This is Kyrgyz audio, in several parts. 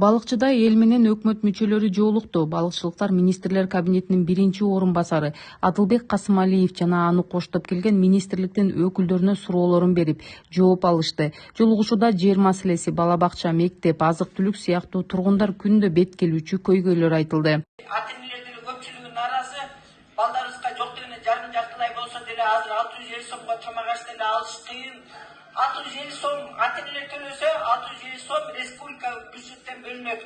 Балыкчыда эл менен өкмөт мүчөлөрү жолукту. Балыкчылыктар министрлер кабинетинин биринчи орун басары Адылбек Касымалиев жана аны коштоп келген министрликтин өкүлдөрүнө суроолорун берип, жооп алышты. Жолугушууда жер маселеси, бала бакча, мектеп, азык-түлүк сыяктуу тургундар күндө бет келүүчү көйгөйлөр айтылды. Ата энелер деле көпчүлүгү нааразы. Балдарыбызга жок дегенде жарым жартылай болсо деле азыр 650 сомго тамак аш деле алыш кыйын. 650 сом ата энелер төлөсө, 650 сом республика бюджеттен бөлүнөт.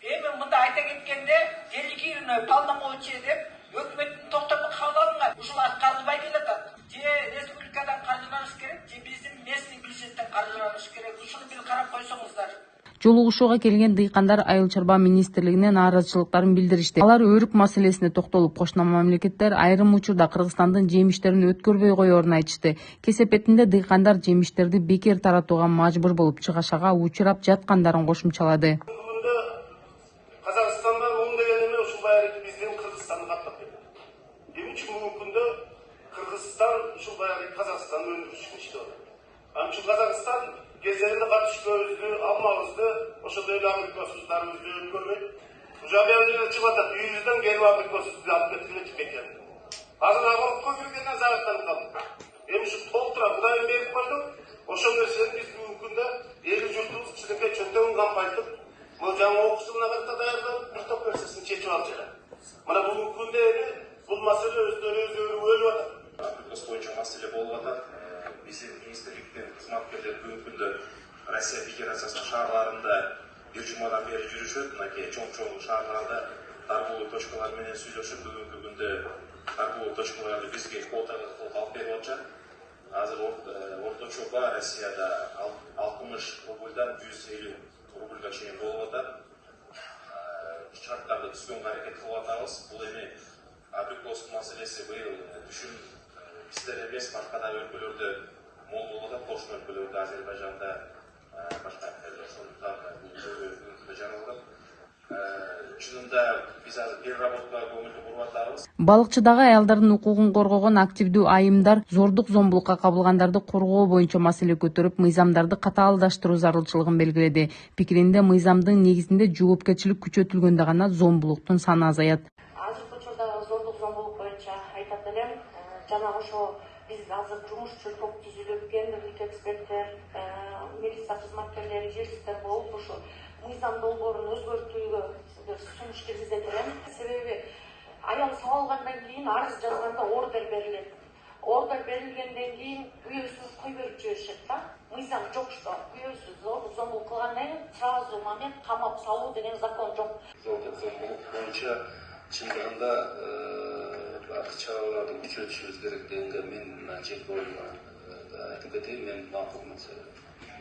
Эми мында айта кеткенде, делегированный полномочия деп өкмөттүн токтому кабыл алынган. Ушул аткарылбай келатат. Же республикадан каржыланыш керек, же биздин местный бюджеттен каржыланыш керек. Ушуну бир карап койсоңуздар. Жолугушууга келген дыйкандар Айыл чарба министрлигине нааразычылыктарын билдиришти. Алар өрүк маселесине токтолуп, кошуна мамлекеттер айрым учурда Кыргызстандын жемиштерин өткөрбөй коерун айтышты. Кесепетинде дыйкандар жемиштерди бекер таратууга мажбур болуп, чыгашага учурап жаткандарын кошумчалады. Казакстандан он дегенеме ушул баягы биздин Кыргызстанды каттап берди. Эмне үчүн бүгүнкү күндө Кыргызстан ушул баягы Казакстанды өндүрүшүн иштеп атат. Анын үчүн Казакстан кезерinde катышкыбызды, алмабызды, ошондой эле абрикосубуздарыбызды өткөрбөйт. Жабыяны чыгып атат, үйүбүздөн келип абрикосубузду алып кетип экен. Азыр агылыкка киргенден зараттанып калдык. Эми ушу толтура Кудайым берип койдук. Ошол нерсени биз бүгүнкү күндө эл журтубуз кичинекей чөнтөгүн кампайтып, бул жаңы окуш жылына карата даярданып, бир топ нерсесин чечип алып жатат. Мына бүгүнкү күндө бул маселе өздөрү өлүп атат. Абрикос боюнча маселе болуп атат. Биздин министрликтин кызматкерлери бүгүнкү күндө Россия Федерациясынын шаарларында бир жумадан бери жүрүшөт. Мынакей чоң шаарларда торговый точкалар менен сүйлөшүп, бүгүнкү күндө торговый точкаларды бизге квотага алып берип атышат. Азыр орточо Россияда 60 рубльдан 150 рубльга чейин болуп атат. Шарттарды түзгөнгө аракет кылып атабыз. Бул эми абрикос маселеси быйыл түшүн биздер эмес, башка да өлкөлөрдө мол болуп атат, кошмо өлкөлөрдө, Азербайжанда, башка ошондуктан бул жаралып атат. Чынында биз азыр переработкага көңүл буруп атабыз. Балыкчыдагы аялдардын укугун коргогон активдүү айымдар зордук зомбулукка кабылгандарды коргоо боюнча маселе көтөрүп, мыйзамдарды катаалдаштыруу зарылчылыгын белгиледи. Пикиринде мыйзамдын негизинде жоопкерчилик күчөтүлгөндө гана зомбулуктун саны азаят. Азыркы учурда зордук зомбулук боюнча айтат элем. Жана ошо биз азыр жумушчу топ түзүлүп, гендерлик эксперттер, милиция кызматкерлери, юристтер болуп, ушу мыйзам долбоорун өзгөртүүгө сунуш киргизет элем. Себеби аял сабалгандан кийин арыз жазганда ордер берилет. Ордер берилгенден кийин күйөөсүн кой берип жиберишет да. Мыйзам жок что, күйөөсү зордук зомбулук кылгандан кийин сразу момент камап салуу деген закон жок. Зордук зомбулук боюнча чындыгында чараларды күчөтүшүбүз керек дегенге мен жеке оюма айтып кетейин. Мен макулмун.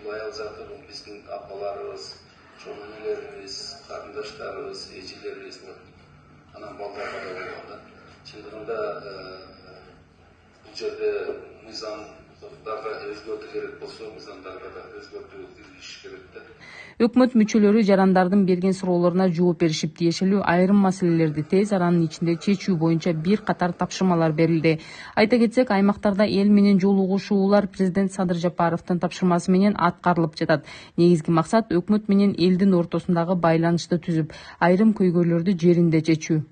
Бул аял заты бул биздин апаларыбыз, чоң энелерибиз, карындаштарыбыз, эжелерибиз, анан балдарга да болгон. Чындыгында бул жерде мыйзамдарды өзгөртүү керек болсо, мыйзамдарды да өзгөртүү киргизиш керек да. Өкмөт мүчөлөрү жарандардын берген суроолоруна жооп беришип, тиешелүү айрым маселелерди тез аранын ичинде чечүү боюнча бир катар тапшырмалар берилди. Айта кетсек, аймактарда эл менен жолугушуулар президент Садыр Жапаровдун тапшырмасы менен аткарылып жатат. Негизги максат өкмөт менен элдин ортосундагы байланышты түзүп, айрым көйгөйлөрдү жеринде чечүү.